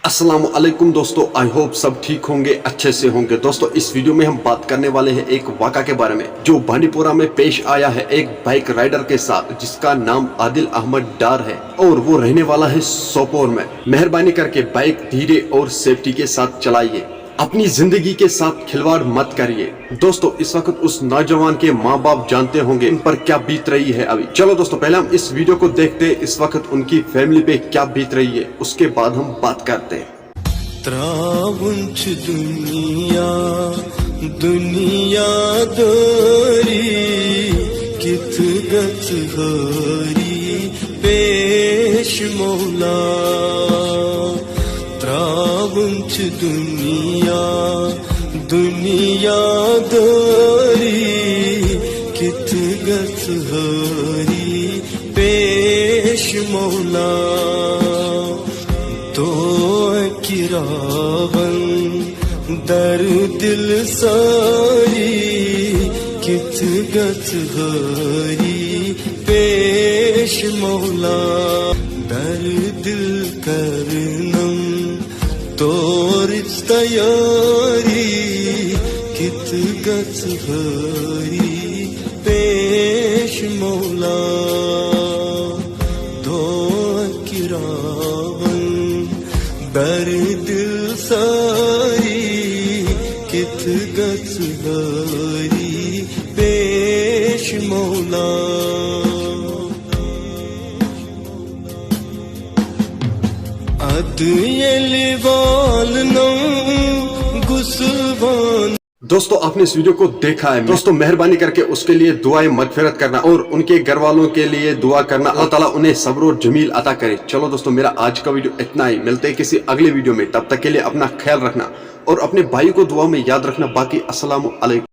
अस्सलाम वालेकुम दोस्तों, आई होप सब ठीक होंगे, अच्छे से होंगे। दोस्तों इस वीडियो में हम बात करने वाले हैं एक वाक़ा के बारे में जो बांडीपोरा में पेश आया है एक बाइक राइडर के साथ जिसका नाम आदिल अहमद डार है और वो रहने वाला है सोपोर में। मेहरबानी करके बाइक धीरे और सेफ्टी के साथ चलाइए, अपनी जिंदगी के साथ खिलवाड़ मत करिए। दोस्तों इस वक्त उस नौजवान के माँ बाप जानते होंगे इन पर क्या बीत रही है अभी। चलो दोस्तों पहले हम इस वीडियो को देखते हैं, इस वक्त उनकी फैमिली पे क्या बीत रही है, उसके बाद हम बात करते हैं। त्रावुंच दुनिया दोरी कित गत हरी पेश मौला। त्रावुंच दुनिया दोरी कित गत हरी पेश मौला। तो किरावन दर दिल सारी कित गत हरी पेश मौला। दर दिल करनम तोर तैयारी कित गत हरी पेश मौला। दो किरावन दर दिल सारी कित गत हरी पेश मौला। अद ये वाल गुस्लवान। दोस्तों आपने इस वीडियो को देखा है, दोस्तों मेहरबानी करके उसके लिए दुआएं मगफिरत करना और उनके घर वालों के लिए दुआ करना, अल्लाह ताला उन्हें सब्र और जमील अता करे। चलो दोस्तों मेरा आज का वीडियो इतना ही, मिलते हैं किसी अगले वीडियो में, तब तक के लिए अपना ख्याल रखना और अपने भाई को दुआ में याद रखना। बाकी अस्सलाम वालेकुम।